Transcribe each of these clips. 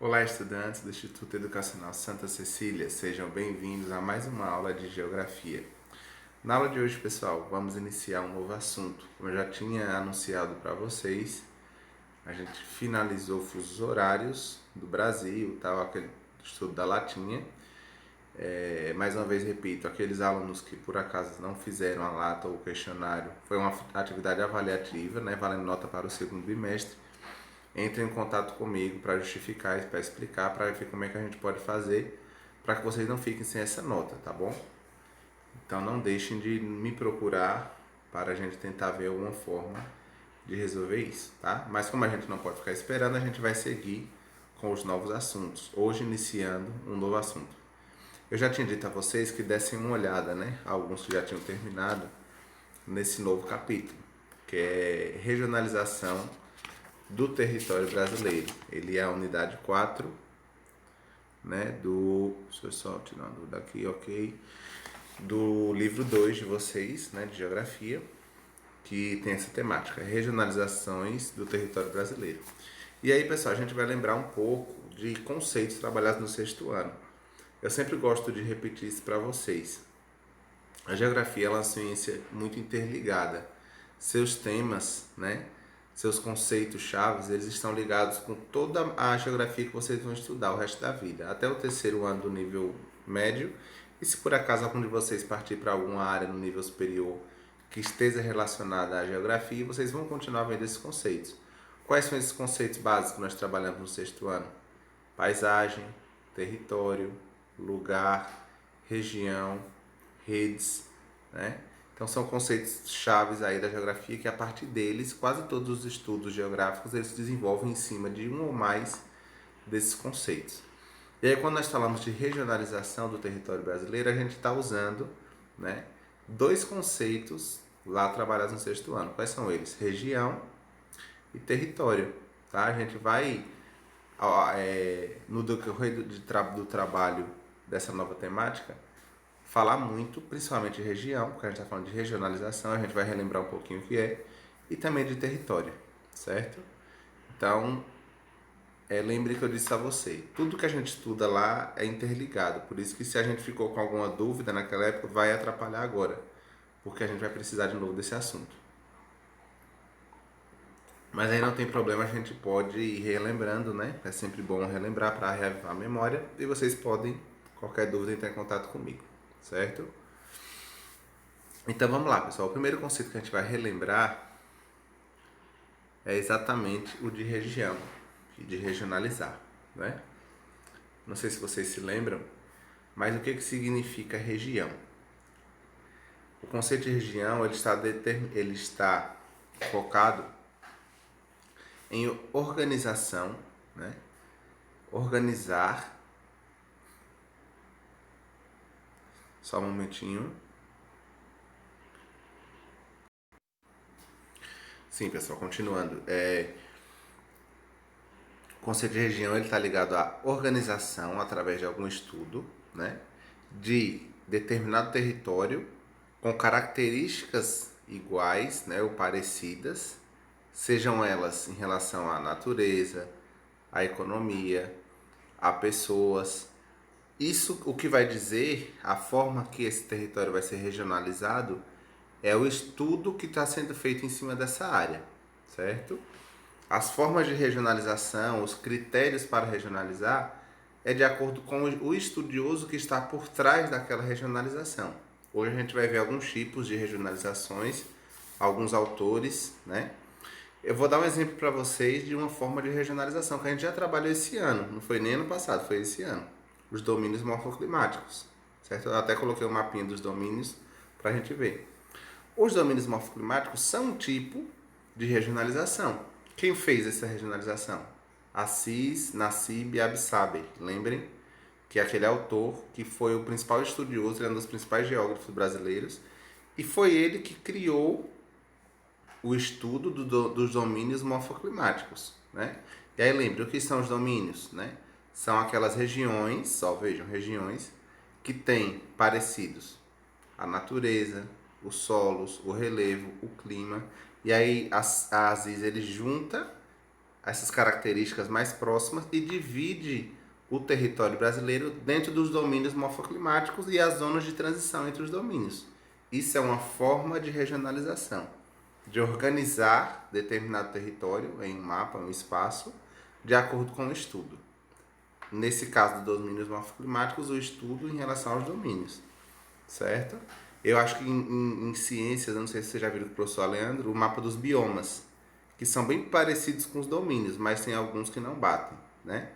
Olá, estudantes do Instituto Educacional Santa Cecília, sejam bem-vindos a mais uma aula de Geografia. Na aula de hoje, pessoal, vamos iniciar um novo assunto. Como eu já tinha anunciado para vocês, a gente finalizou fusos horários do Brasil, tal, aquele estudo da latinha. Mais uma vez repito, aqueles alunos que por acaso não fizeram a lata ou o questionário, foi uma atividade avaliativa, né, valendo nota para o segundo bimestre. Entre em contato comigo para justificar, para explicar, para ver como é que a gente pode fazer para que vocês não fiquem sem essa nota, tá bom? Então não deixem de me procurar para a gente tentar ver alguma forma de resolver isso, tá? Mas como a gente não pode ficar esperando, a gente vai seguir com os novos assuntos. Hoje iniciando um novo assunto. Eu já tinha dito a vocês que dessem uma olhada, né? Alguns que já tinham terminado nesse novo capítulo, que é regionalização do território brasileiro. Ele é a unidade 4, né, deixa eu só tirar daqui, ok, do livro 2 de vocês, né, de Geografia, que tem essa temática, regionalizações do território brasileiro. E aí, pessoal, a gente vai lembrar um pouco de conceitos trabalhados no sexto ano. Eu sempre gosto de repetir isso para vocês. A geografia é uma ciência muito interligada. Seus temas, né, seus conceitos chaves, eles estão ligados com toda a geografia que vocês vão estudar o resto da vida, até o terceiro ano do nível médio. E se por acaso algum de vocês partir para alguma área no nível superior que esteja relacionada à geografia, vocês vão continuar vendo esses conceitos. Quais são esses conceitos básicos que nós trabalhamos no sexto ano? Paisagem, território, lugar, região, redes, né? Então são conceitos chaves aí da geografia que a partir deles, quase todos os estudos geográficos, eles se desenvolvem em cima de um ou mais desses conceitos. E aí quando nós falamos de regionalização do território brasileiro, a gente está usando, né, dois conceitos lá trabalhados no sexto ano. Quais são eles? Região e território. Tá? A gente vai, no decorrer do trabalho dessa nova temática, falar muito, principalmente de região, porque a gente está falando de regionalização, a gente vai relembrar um pouquinho o que é, e também de território, certo? Então, lembre que eu disse a você, tudo que a gente estuda lá é interligado, por isso que se a gente ficou com alguma dúvida naquela época, vai atrapalhar agora, porque a gente vai precisar de novo desse assunto. Mas aí não tem problema, a gente pode ir relembrando, né? É sempre bom relembrar para reavivar a memória, e vocês podem, qualquer dúvida, entrar em contato comigo, certo? Então vamos lá, pessoal. O primeiro conceito que a gente vai relembrar é exatamente o de região, de regionalizar, né? Não sei se vocês se lembram, mas o que significa região? O conceito de região ele está focado em organização, né? Organizar. Só um momentinho. Sim, pessoal, continuando. O conceito de região está ligado à organização através de algum estudo, né, de determinado território com características iguais, né, ou parecidas, sejam elas em relação à natureza, à economia, a pessoas. Isso o que vai dizer, a forma que esse território vai ser regionalizado, é o estudo que está sendo feito em cima dessa área, certo? As formas de regionalização, os critérios para regionalizar, é de acordo com o estudioso que está por trás daquela regionalização. Hoje a gente vai ver alguns tipos de regionalizações, alguns autores, né? Eu vou dar um exemplo para vocês de uma forma de regionalização que a gente já trabalhou esse ano, não foi nem ano passado, foi esse ano. Os domínios morfoclimáticos, certo? Eu até coloquei um mapinha dos domínios para a gente ver. Os domínios morfoclimáticos são um tipo de regionalização. Quem fez essa regionalização? Assis, Nassib e Absaber. Lembrem que é aquele autor que foi o principal estudioso, ele é um dos principais geógrafos brasileiros, e foi ele que criou o estudo dos domínios morfoclimáticos, né? E aí lembre, o que são os domínios, né? São aquelas regiões, só vejam, regiões que têm parecidos a natureza, os solos, o relevo, o clima. E aí a Assis ele junta essas características mais próximas e divide o território brasileiro dentro dos domínios morfoclimáticos e as zonas de transição entre os domínios. Isso é uma forma de regionalização, de organizar determinado território em um mapa, um espaço, de acordo com o estudo. Nesse caso dos domínios morfoclimáticos, o estudo em relação aos domínios, certo? Eu acho que em ciências, eu não sei se você já viu com o professor Leandro, o mapa dos biomas, que são bem parecidos com os domínios, mas tem alguns que não batem, né?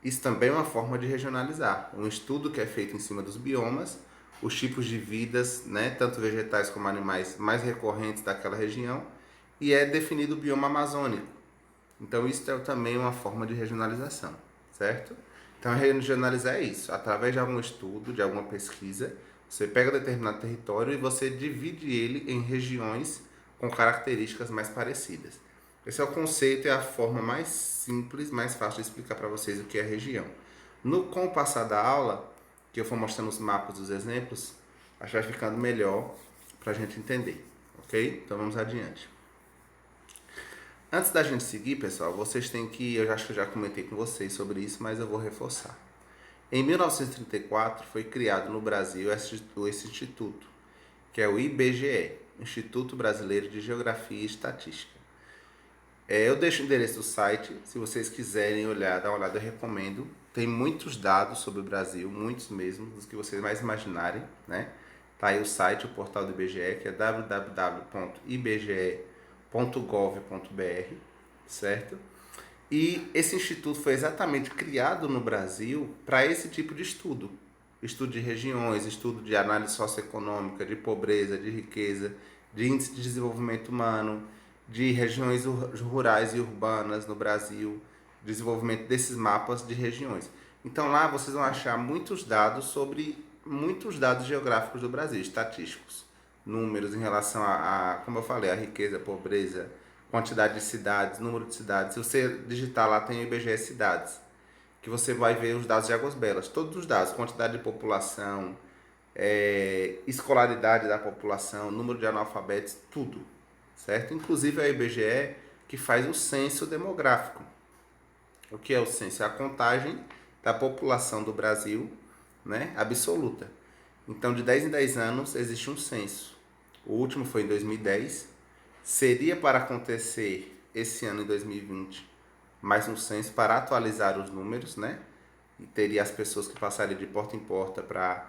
Isso também é uma forma de regionalizar. Um estudo que é feito em cima dos biomas, os tipos de vidas, né, tanto vegetais como animais, mais recorrentes daquela região, e é definido o bioma amazônico. Então isso é também uma forma de regionalização, certo? Então regionalizar é isso, através de algum estudo, de alguma pesquisa, você pega determinado território e você divide ele em regiões com características mais parecidas. Esse é o conceito e a forma mais simples, mais fácil de explicar para vocês o que é região. Com o passar da aula, que eu for mostrando os mapas dos exemplos, acho que vai ficando melhor para a gente entender, ok? Então vamos adiante. Antes da gente seguir, pessoal, vocês têm que, eu acho que eu já comentei com vocês sobre isso, mas eu vou reforçar. Em 1934 foi criado no Brasil esse instituto, que é o IBGE, Instituto Brasileiro de Geografia e Estatística. Eu deixo o endereço do site, se vocês quiserem olhar, dar uma olhada, eu recomendo. Tem muitos dados sobre o Brasil, muitos mesmo, dos que vocês mais imaginarem, né? Tá aí o site, o portal do IBGE, que é www.ibge.gov.br, certo? E esse instituto foi exatamente criado no Brasil para esse tipo de estudo. Estudo de regiões, estudo de análise socioeconômica, de pobreza, de riqueza, de índice de desenvolvimento humano, de regiões rurais e urbanas no Brasil, desenvolvimento desses mapas de regiões. Então lá vocês vão achar muitos dados geográficos do Brasil, estatísticos, números em relação como eu falei, a riqueza, a pobreza, quantidade de cidades, número de cidades. Se você digitar lá, tem o IBGE Cidades, que você vai ver os dados de Águas Belas, todos os dados, quantidade de população, escolaridade da população, número de analfabetos, tudo, certo? Inclusive é o IBGE que faz o censo demográfico. O que é o censo? É a contagem da população do Brasil, né, absoluta. Então, de 10 em 10 anos existe um censo. O último foi em 2010. Seria para acontecer esse ano, em 2020, mais um censo para atualizar os números, né? E teria as pessoas que passariam de porta em porta para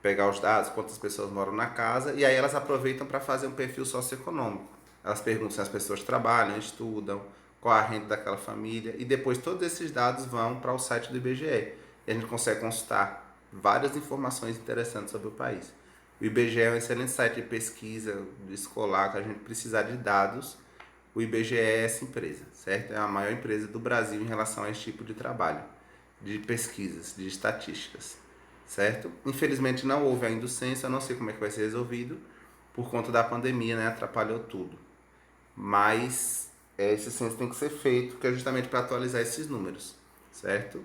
pegar os dados, quantas pessoas moram na casa, e aí elas aproveitam para fazer um perfil socioeconômico. Elas perguntam se as pessoas trabalham, estudam, qual a renda daquela família, e depois todos esses dados vão para o site do IBGE. E a gente consegue consultar várias informações interessantes sobre o país. O IBGE é um excelente site de pesquisa escolar, que a gente precisar de dados. O IBGE é essa empresa, certo? É a maior empresa do Brasil em relação a esse tipo de trabalho, de pesquisas, de estatísticas, certo? Infelizmente não houve ainda o censo, eu não sei como é que vai ser resolvido, por conta da pandemia, né? Atrapalhou tudo. Mas esse censo tem que ser feito, que é justamente para atualizar esses números, certo?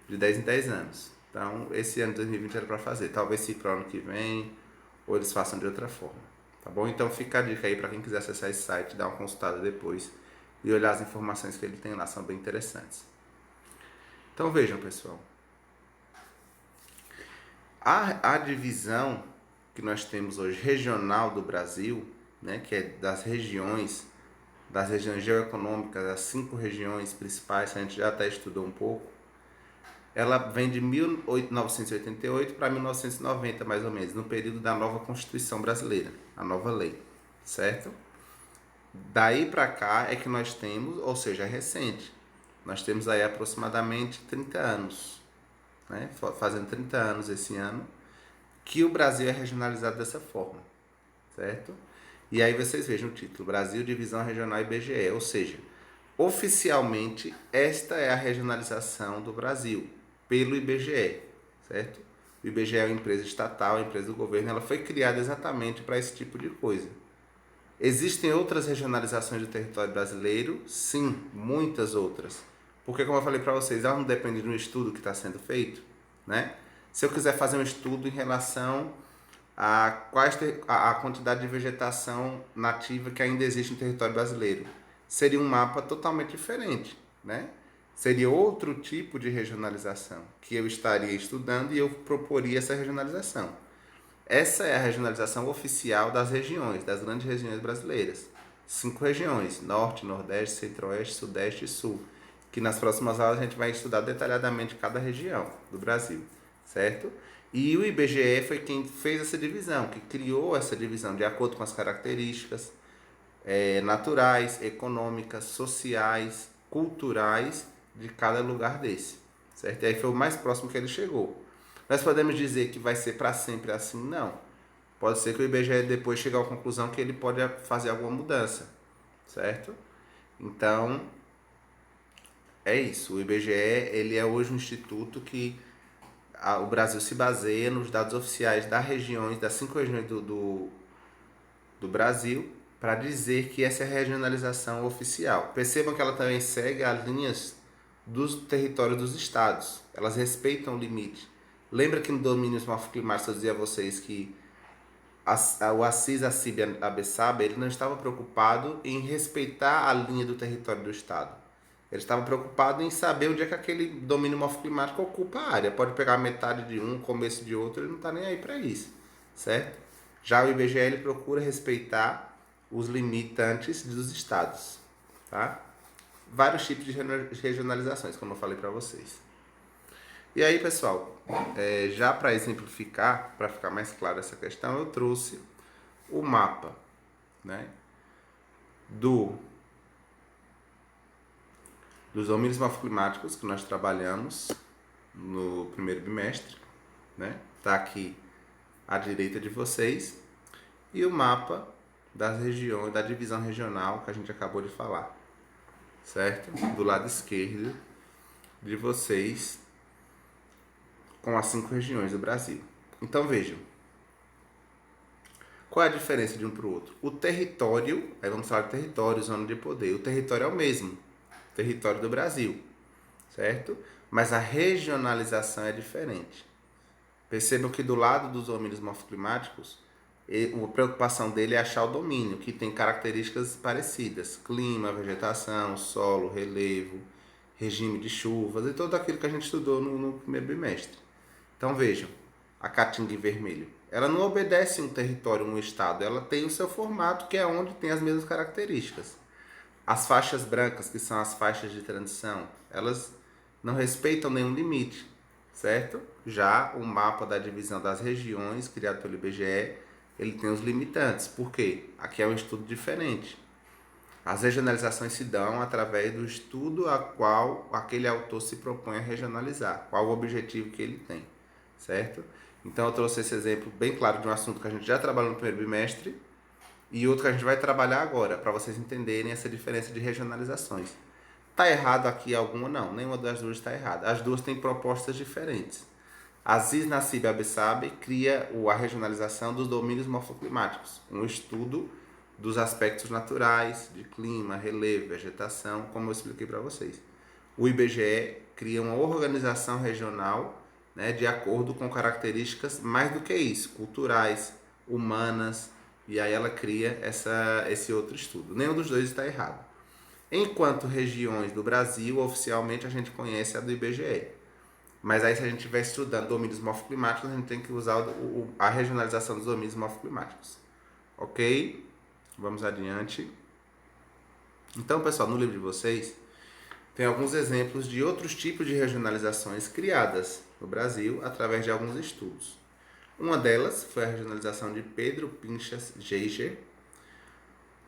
De 10 em 10 anos. Então, esse ano de 2020 era para fazer. Talvez se para o ano que vem, ou eles façam de outra forma, tá bom? Então fica a dica aí para quem quiser acessar esse site, dar uma consultada depois e olhar as informações que ele tem lá, são bem interessantes. Então vejam, pessoal, a divisão que nós temos hoje regional do Brasil, né, que é das regiões geoeconômicas, as 5 regiões principais, a gente já até estudou um pouco. Ela vem de 1988 para 1990, mais ou menos, no período da nova Constituição Brasileira, a nova lei, certo? Daí para cá é que nós temos, ou seja, é recente, nós temos aí aproximadamente 30 anos, né? Fazendo 30 anos esse ano, que o Brasil é regionalizado dessa forma, certo? E aí vocês vejam o título, Brasil Divisão Regional IBGE, ou seja, oficialmente esta é a regionalização do Brasil, pelo IBGE, certo? O IBGE é uma empresa estatal, uma empresa do governo, ela foi criada exatamente para esse tipo de coisa. Existem outras regionalizações do território brasileiro? Sim, muitas outras. Porque, como eu falei para vocês, ela não depende de um estudo que está sendo feito, né? Se eu quiser fazer um estudo em relação a quantidade de vegetação nativa que ainda existe no território brasileiro, seria um mapa totalmente diferente né? Seria outro tipo de regionalização que eu estaria estudando e eu proporia essa regionalização. Essa é a regionalização oficial das regiões, das grandes regiões brasileiras. 5 regiões: Norte, Nordeste, Centro-Oeste, Sudeste e Sul. Que nas próximas aulas a gente vai estudar detalhadamente cada região do Brasil, certo? E o IBGE foi quem fez essa divisão, que criou essa divisão de acordo com as características naturais, econômicas, sociais, culturais de cada lugar desse, certo? E aí foi o mais próximo que ele chegou. Nós podemos dizer que vai ser para sempre assim? Não. Pode ser que o IBGE depois chegue à conclusão que ele pode fazer alguma mudança, certo? Então, é isso. O IBGE ele é hoje um instituto que o Brasil se baseia nos dados oficiais das regiões, das 5 regiões do Brasil, para dizer que essa é a regionalização oficial. Percebam que ela também segue as linhas dos territórios dos estados. Elas respeitam o limite. Lembra que no domínios morfoclimáticos eu dizia a vocês que o Assis Assib Abessaba ele não estava preocupado em respeitar a linha do território do estado. Ele estava preocupado em saber onde é que aquele domínio morfoclimático ocupa a área. Pode pegar metade de um, começo de outro, ele não está nem aí para isso, certo? Já o IBGE ele procura respeitar os limitantes dos estados, tá? Vários tipos de regionalizações, como eu falei para vocês. E aí, pessoal, já para exemplificar, para ficar mais claro essa questão, eu trouxe o mapa, né, dos domínios morfoclimáticos que nós trabalhamos no primeiro bimestre, né? Tá aqui à direita de vocês, e o mapa das regiões, da divisão regional que a gente acabou de falar, certo? Do lado esquerdo de vocês, com as 5 regiões do Brasil. Então vejam, qual é a diferença de um para o outro? O território, aí vamos falar de território, zona de poder. O território é o mesmo, território do Brasil, certo? Mas a regionalização é diferente. Percebam que do lado dos domínios morfoclimáticos, a preocupação dele é achar o domínio, que tem características parecidas: clima, vegetação, solo, relevo, regime de chuvas e tudo aquilo que a gente estudou no primeiro bimestre. Então vejam, a caatinga em vermelho, ela não obedece um território, um estado, ela tem o seu formato, que é onde tem as mesmas características. As faixas brancas, que são as faixas de transição, elas não respeitam nenhum limite, certo? Já o mapa da divisão das regiões, criado pelo IBGE, ele tem os limitantes. Por quê? Aqui é um estudo diferente. As regionalizações se dão através do estudo a qual aquele autor se propõe a regionalizar, qual o objetivo que ele tem, certo? Então eu trouxe esse exemplo bem claro de um assunto que a gente já trabalhou no primeiro bimestre e outro que a gente vai trabalhar agora, para vocês entenderem essa diferença de regionalizações. Está errado aqui alguma? Não, nenhuma das duas está errada. As duas têm propostas diferentes. Aziz Nassib Abessabe cria a regionalização dos domínios morfoclimáticos, um estudo dos aspectos naturais, de clima, relevo, vegetação, como eu expliquei para vocês. O IBGE cria uma organização regional, né, de acordo com características mais do que isso, culturais, humanas, e aí ela cria esse outro estudo. Nenhum dos dois está errado. Enquanto regiões do Brasil, oficialmente a gente conhece a do IBGE. Mas aí se a gente estiver estudando domínios morfoclimáticos, a gente tem que usar a regionalização dos domínios morfoclimáticos. Ok? Vamos adiante. Então, pessoal, no livro de vocês, tem alguns exemplos de outros tipos de regionalizações criadas no Brasil através de alguns estudos. Uma delas foi a regionalização de Pedro Pinchas Geiger,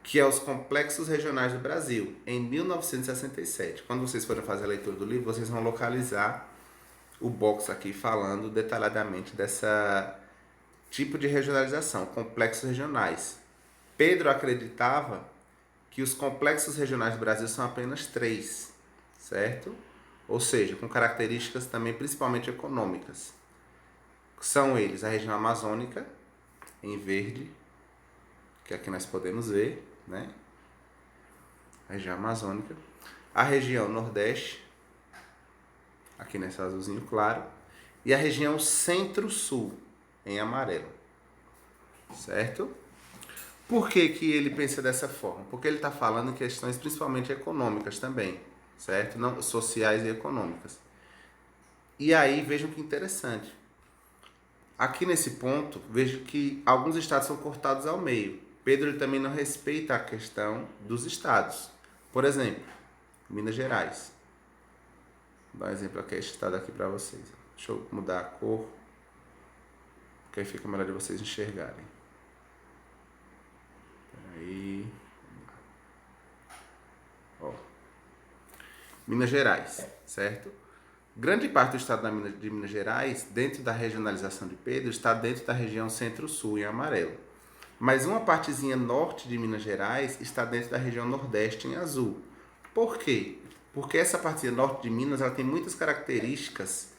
que é os complexos regionais do Brasil, em 1967. Quando vocês forem fazer a leitura do livro, vocês vão localizar o box aqui falando detalhadamente dessa tipo de regionalização, complexos regionais. Pedro acreditava que os complexos regionais do Brasil são apenas 3, certo? Ou seja, com características também principalmente econômicas. São eles a região amazônica, em verde, que aqui nós podemos ver, né? A região amazônica. A região nordeste, aqui nesse azulzinho claro. E a região centro-sul, em amarelo. Certo? Por que ele pensa dessa forma? Porque ele está falando em questões principalmente econômicas também. certo? Não, sociais e econômicas. E aí, vejam que interessante. Aqui nesse ponto, vejo que alguns estados são cortados ao meio. Pedro ele também não respeita a questão dos estados. Por exemplo, Minas Gerais. Vou dar um exemplo aqui, este estado aqui para vocês. Deixa eu mudar a cor, porque aí fica melhor de vocês enxergarem. Aí, ó. Minas Gerais, certo? Grande parte do estado de Minas Gerais, dentro da regionalização de Pedro, está dentro da região centro-sul, em amarelo. Mas uma partezinha norte de Minas Gerais está dentro da região nordeste, em azul. Por quê? Porque essa partezinha norte de Minas ela tem muitas características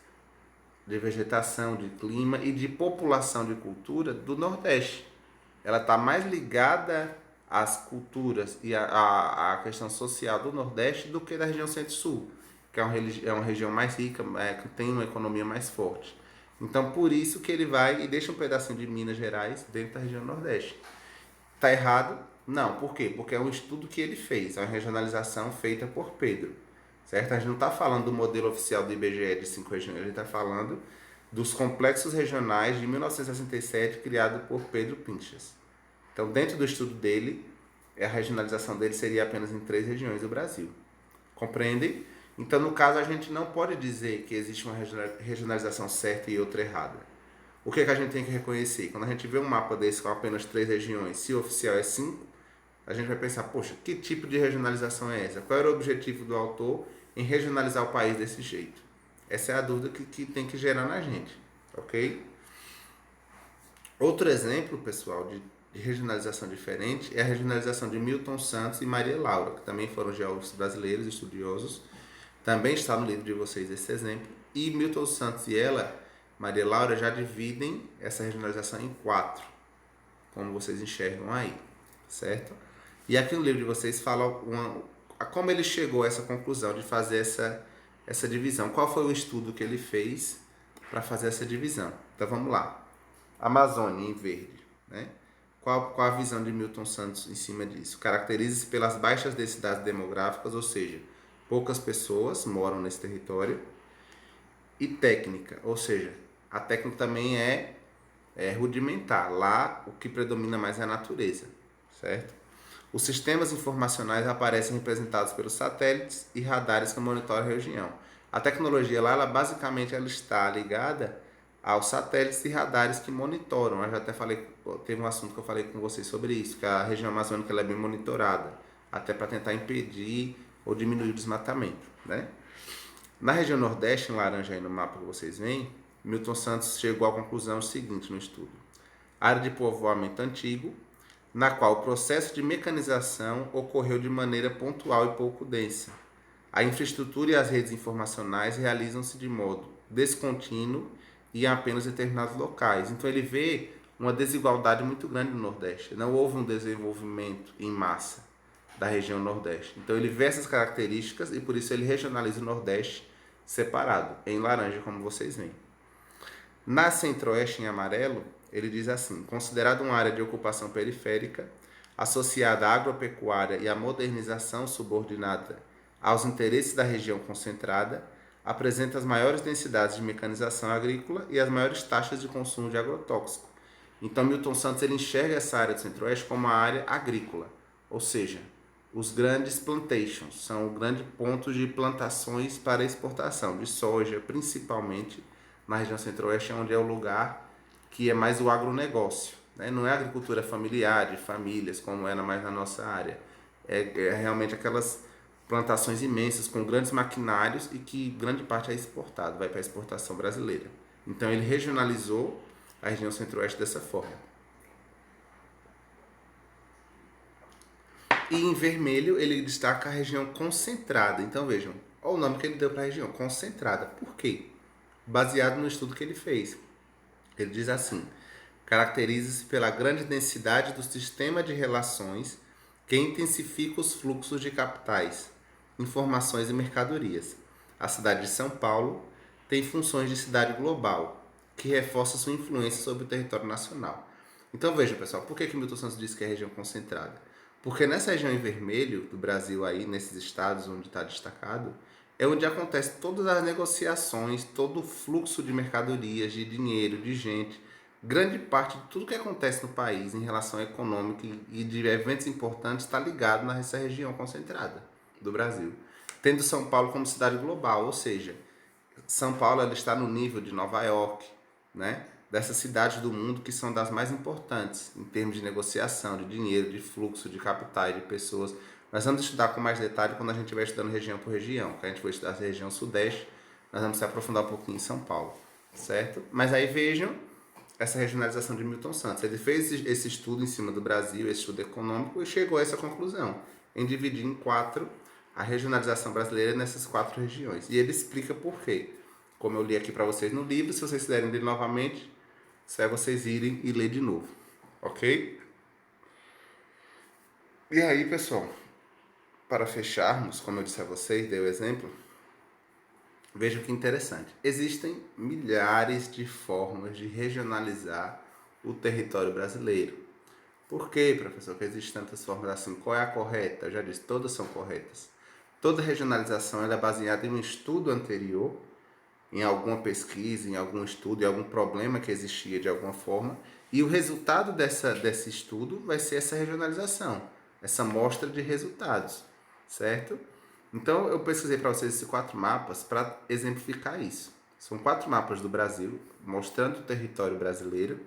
de vegetação, de clima e de população de cultura do nordeste. Ela está mais ligada às culturas e à questão social do nordeste do que da região centro-sul, que é uma região mais rica, que tem uma economia mais forte. Então, por isso que ele vai e deixa um pedacinho de Minas Gerais dentro da região Nordeste. Tá errado? Não. Por quê? Porque é um estudo que ele fez, é uma regionalização feita por Pedro. Certo? A gente não está falando do modelo oficial do IBGE de 5 regiões, a gente está falando dos complexos regionais de 1967, criado por Pedro Pinchas. Então, dentro do estudo dele, a regionalização dele seria apenas em 3 regiões do Brasil. Compreendem? Então, no caso, a gente não pode dizer que existe uma regionalização certa e outra errada. O que é que a gente tem que reconhecer? Quando a gente vê um mapa desse com apenas 3 regiões, se o oficial é 5, a gente vai pensar, poxa, que tipo de regionalização é essa? Qual era o objetivo do autor em regionalizar o país desse jeito? Essa é a dúvida que tem que gerar na gente, ok? Outro exemplo, pessoal, de regionalização diferente é a regionalização de Milton Santos e Maria Laura, que também foram geólogos brasileiros, estudiosos. Também está no livro de vocês esse exemplo. E Milton Santos e ela, Maria Laura, já dividem essa regionalização em 4, como vocês enxergam aí, certo? E aqui no livro de vocês fala como ele chegou a essa conclusão de fazer essa divisão. Qual foi o estudo que ele fez para fazer essa divisão? Então vamos lá. Amazônia em verde, né? Qual a visão de Milton Santos em cima disso? Caracteriza-se pelas baixas densidades demográficas, ou seja, poucas pessoas moram nesse território, e técnica, ou seja, a técnica também é rudimentar. Lá o que predomina mais é a natureza, certo? Os sistemas informacionais aparecem representados pelos satélites e radares que monitoram a região. A tecnologia lá, basicamente, ela está ligada aos satélites e radares que monitoram. Eu já até falei, teve um assunto que eu falei com vocês sobre isso, que a região amazônica ela é bem monitorada, até para tentar impedir ou diminuir o desmatamento, né? Na região Nordeste, em laranja aí no mapa que vocês veem, Milton Santos chegou à conclusão seguinte no estudo. Área de povoamento antigo, na qual o processo de mecanização ocorreu de maneira pontual e pouco densa. A infraestrutura e as redes informacionais realizam-se de modo descontínuo e em apenas determinados locais. Então ele vê uma desigualdade muito grande no Nordeste. Não houve um desenvolvimento em massa da região Nordeste. Então ele vê essas características e por isso ele regionaliza o Nordeste separado, em laranja, como vocês veem. Na Centro-Oeste, em amarelo, ele diz assim: considerado uma área de ocupação periférica, associada à agropecuária e à modernização subordinada aos interesses da região concentrada, apresenta as maiores densidades de mecanização agrícola e as maiores taxas de consumo de agrotóxico. Então Milton Santos ele enxerga essa área do Centro-Oeste como uma área agrícola, ou seja, os grandes plantations, são o grande ponto de plantações para exportação, de soja, principalmente na região Centro-Oeste, onde é o lugar que é mais o agronegócio, né? Não é a agricultura familiar, de famílias, como era mais na nossa área. É realmente aquelas plantações imensas, com grandes maquinários e que grande parte é exportado, vai para a exportação brasileira. Então ele regionalizou a região Centro-Oeste dessa forma. E em vermelho ele destaca a região concentrada. Então vejam, olha o nome que ele deu para a região, concentrada. Por quê? Baseado no estudo que ele fez. Ele diz assim: caracteriza-se pela grande densidade do sistema de relações que intensifica os fluxos de capitais, informações e mercadorias. A cidade de São Paulo tem funções de cidade global, que reforça sua influência sobre o território nacional. Então vejam, pessoal, por que Milton Santos diz que é região concentrada? Porque nessa região em vermelho do Brasil aí, nesses estados onde está destacado, é onde acontece todas as negociações, todo o fluxo de mercadorias, de dinheiro, de gente. Grande parte de tudo que acontece no país em relação econômica e de eventos importantes está ligado nessa região concentrada do Brasil. Tendo São Paulo como cidade global, ou seja, São Paulo ela está no nível de Nova York, né? Dessas cidades do mundo que são das mais importantes em termos de negociação, de dinheiro, de fluxo, de capitais, de pessoas. Nós vamos estudar com mais detalhe quando a gente vai estudando região por região, que a gente vai estudar a região sudeste, nós vamos se aprofundar um pouquinho em São Paulo, certo? Mas aí vejam essa regionalização de Milton Santos. Ele fez esse estudo em cima do Brasil, esse estudo econômico, e chegou a essa conclusão, em dividir em quatro a regionalização brasileira nessas quatro regiões. E ele explica por quê. Como eu li aqui para vocês no livro, se vocês quiserem ler novamente, só é vocês irem e ler de novo, ok? E aí, pessoal, para fecharmos, como eu disse a vocês, dei o exemplo, vejam que interessante. Existem milhares de formas de regionalizar o território brasileiro. Por que, professor, que existem tantas formas assim? Qual é a correta? Eu já disse, todas são corretas. Toda regionalização ela é baseada em um estudo anterior, em alguma pesquisa, em algum estudo, em algum problema que existia de alguma forma, e o resultado desse estudo vai ser essa regionalização, essa mostra de resultados, certo? Então eu pesquisei para vocês esses quatro mapas para exemplificar isso. São quatro mapas do Brasil, mostrando o território brasileiro,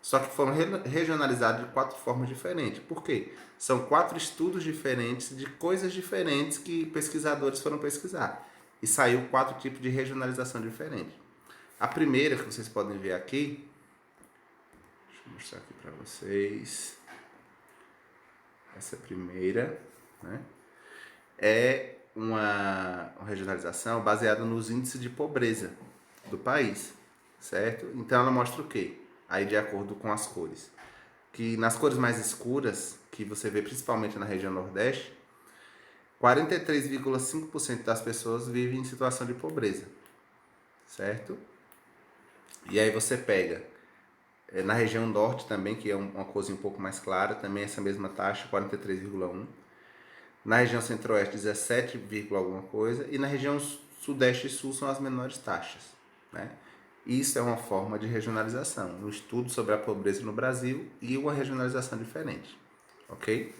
só que foram regionalizados de quatro formas diferentes. Por quê? São quatro estudos diferentes de coisas diferentes que pesquisadores foram pesquisar. E saiu quatro tipos de regionalização diferentes. A primeira que vocês podem ver aqui, deixa eu mostrar aqui para vocês. Essa primeira, né, é uma regionalização baseada nos índices de pobreza do país, certo? Então ela mostra o quê? Aí de acordo com as cores. Que nas cores mais escuras, que você vê principalmente na região Nordeste, 43,5% das pessoas vivem em situação de pobreza, certo? E aí você pega na região Norte também, que é uma coisa um pouco mais clara, também essa mesma taxa, 43,1%. Na região Centro-Oeste, 17, alguma coisa. E na região Sudeste e Sul são as menores taxas, né? Isso é uma forma de regionalização, um estudo sobre a pobreza no Brasil e uma regionalização diferente, ok?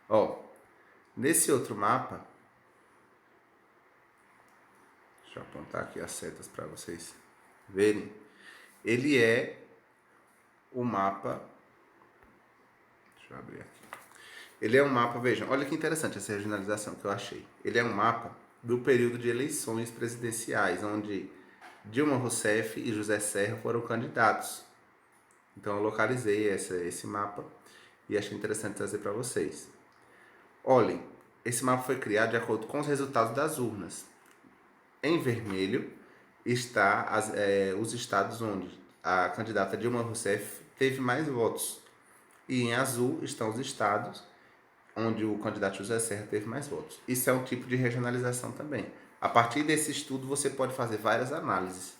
Ó, nesse outro mapa, deixa eu apontar aqui as setas para vocês verem. Ele é o mapa, deixa eu abrir aqui. Ele é um mapa, vejam, olha que interessante essa regionalização que eu achei. Ele é um mapa do período de eleições presidenciais, onde Dilma Rousseff e José Serra foram candidatos. Então eu localizei esse mapa e achei interessante trazer para vocês. Olhem, esse mapa foi criado de acordo com os resultados das urnas. Em vermelho está os estados onde a candidata Dilma Rousseff teve mais votos. E em azul estão os estados onde o candidato José Serra teve mais votos. Isso é um tipo de regionalização também. A partir desse estudo você pode fazer várias análises,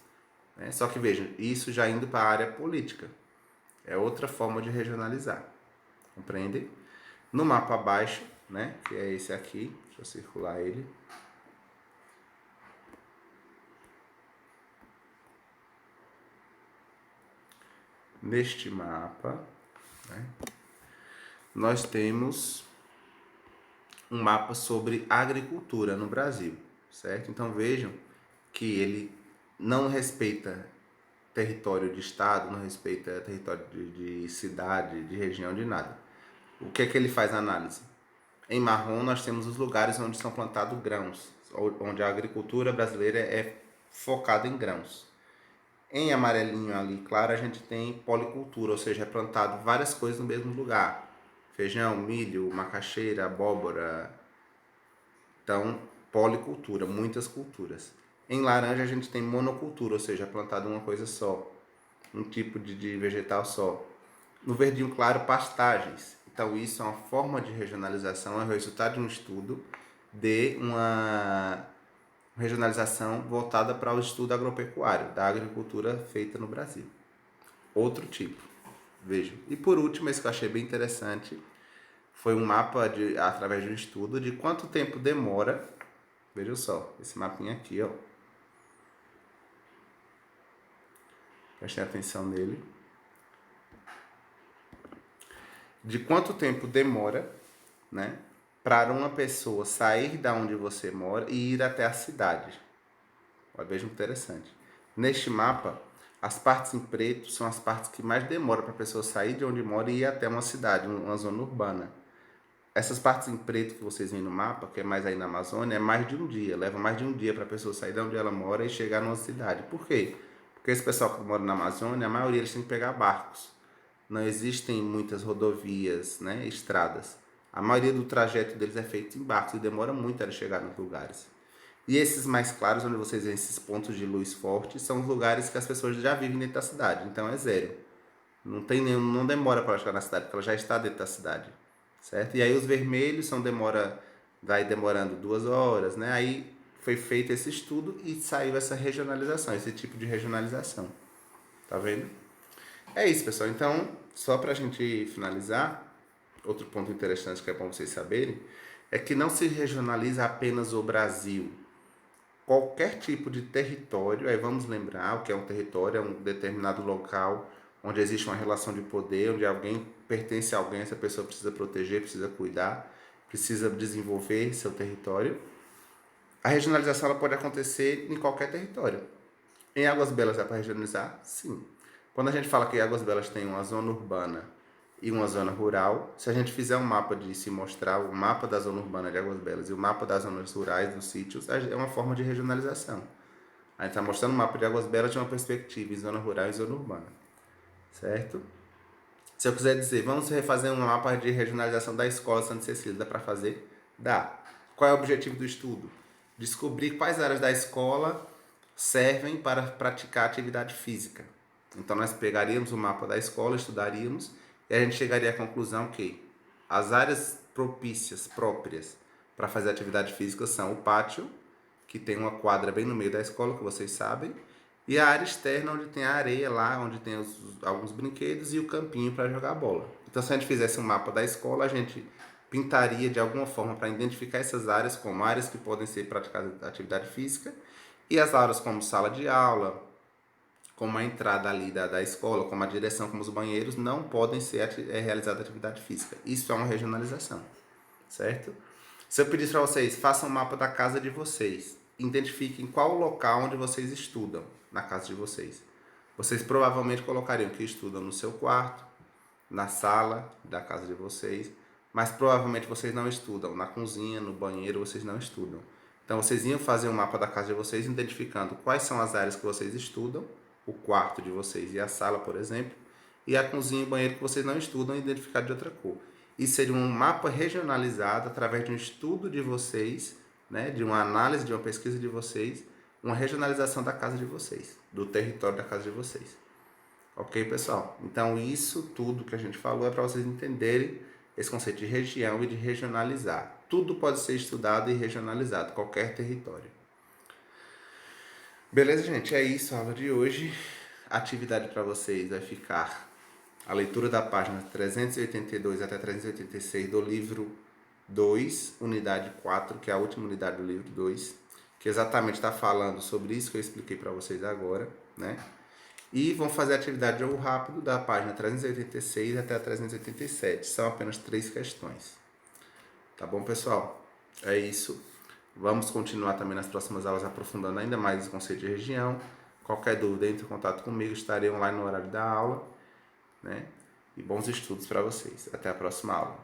né? Só que vejam, isso já indo para a área política. É outra forma de regionalizar. Compreendem? No mapa abaixo, né, que é esse aqui, deixa eu circular ele. Neste mapa, né, nós temos um mapa sobre agricultura no Brasil, certo? Então vejam que ele não respeita território de estado, não respeita território de cidade, de região, de nada. O que é que ele faz a análise? Em marrom nós temos os lugares onde são plantados grãos, onde a agricultura brasileira é focada em grãos. Em amarelinho ali, claro, a gente tem policultura, ou seja, é plantado várias coisas no mesmo lugar. Feijão, milho, macaxeira, abóbora. Então, policultura, muitas culturas. Em laranja a gente tem monocultura, ou seja, é plantado uma coisa só, um tipo de vegetal só. No verdinho claro, pastagens. Então, isso é uma forma de regionalização, é o resultado de um estudo de uma regionalização voltada para o estudo agropecuário, da agricultura feita no Brasil. Outro tipo, vejam. E por último, esse que eu achei bem interessante, foi um mapa através de um estudo de quanto tempo demora. Veja só, esse mapinha aqui, ó. Prestem atenção nele. De quanto tempo demora, né, para uma pessoa sair da onde você mora e ir até a cidade. Olha, veja, interessante. Neste mapa, as partes em preto são as partes que mais demoram para a pessoa sair de onde mora e ir até uma cidade, uma zona urbana. Essas partes em preto que vocês veem no mapa, que é mais aí na Amazônia, é mais de um dia. Leva mais de um dia para a pessoa sair de onde ela mora e chegar numa cidade. Por quê? Porque esse pessoal que mora na Amazônia, a maioria eles têm que pegar barcos. Não existem muitas rodovias, né, estradas. A maioria do trajeto deles é feito em barcos e demora muito para chegar nos lugares. E esses mais claros, onde vocês veem esses pontos de luz fortes, são os lugares que as pessoas já vivem dentro da cidade. Então é zero. Não demora para chegar na cidade, porque ela já está dentro da cidade. Certo? E aí os vermelhos vai demorando 2 horas, né? Aí foi feito esse estudo e saiu essa regionalização, esse tipo de regionalização. Tá vendo? É isso, pessoal. Então, só para a gente finalizar, outro ponto interessante que é bom vocês saberem, é que não se regionaliza apenas o Brasil. Qualquer tipo de território, aí vamos lembrar o que é um território, é um determinado local onde existe uma relação de poder, onde alguém pertence a alguém, essa pessoa precisa proteger, precisa cuidar, precisa desenvolver seu território. A regionalização ela pode acontecer em qualquer território. Em Águas Belas dá para regionalizar? Sim. Quando a gente fala que Águas Belas tem uma zona urbana e uma zona rural, se a gente fizer um mapa de se mostrar o mapa da zona urbana de Águas Belas e o mapa das zonas rurais, dos sítios, é uma forma de regionalização. A gente está mostrando o mapa de Águas Belas de uma perspectiva em zona rural e zona urbana. Certo? Se eu quiser dizer, vamos refazer um mapa de regionalização da escola Santa Cecília, dá para fazer? Dá. Qual é o objetivo do estudo? Descobrir quais áreas da escola servem para praticar atividade física. Então nós pegaríamos o mapa da escola, estudaríamos e a gente chegaria à conclusão que as áreas propícias, próprias para fazer atividade física são o pátio, que tem uma quadra bem no meio da escola, que vocês sabem, e a área externa, onde tem a areia lá, onde tem alguns brinquedos e o campinho para jogar bola. Então, se a gente fizesse um mapa da escola, a gente pintaria de alguma forma para identificar essas áreas como áreas que podem ser praticadas atividade física e as áreas como sala de aula, como a entrada ali da escola, como a direção, como os banheiros, não podem ser realizada atividade física. Isso é uma regionalização, certo? Se eu pedisse para vocês, façam um mapa da casa de vocês, identifiquem qual o local onde vocês estudam na casa de vocês. Vocês provavelmente colocariam que estudam no seu quarto, na sala da casa de vocês, mas provavelmente vocês não estudam na cozinha, no banheiro, vocês não estudam. Então vocês iam fazer um mapa da casa de vocês identificando quais são as áreas que vocês estudam, o quarto de vocês e a sala, por exemplo, e a cozinha e o banheiro que vocês não estudam identificado de outra cor. Isso seria um mapa regionalizado através de um estudo de vocês, né, de uma análise, de uma pesquisa de vocês, uma regionalização da casa de vocês, do território da casa de vocês. Ok, pessoal? Então, isso tudo que a gente falou é para vocês entenderem esse conceito de região e de regionalizar. Tudo pode ser estudado e regionalizado, qualquer território. Beleza, gente? É isso a aula de hoje. A atividade para vocês vai ficar a leitura da página 382 até 386 do livro 2, unidade 4, que é a última unidade do livro 2, que exatamente está falando sobre isso que eu expliquei para vocês agora, né? E vão fazer a atividade de jogo rápido da página 386 até a 387. São apenas 3 questões. Tá bom, pessoal? É isso. Vamos continuar também nas próximas aulas aprofundando ainda mais o conceito de região. Qualquer dúvida, entre em contato comigo. Estarei online no horário da aula, né? E bons estudos para vocês. Até a próxima aula.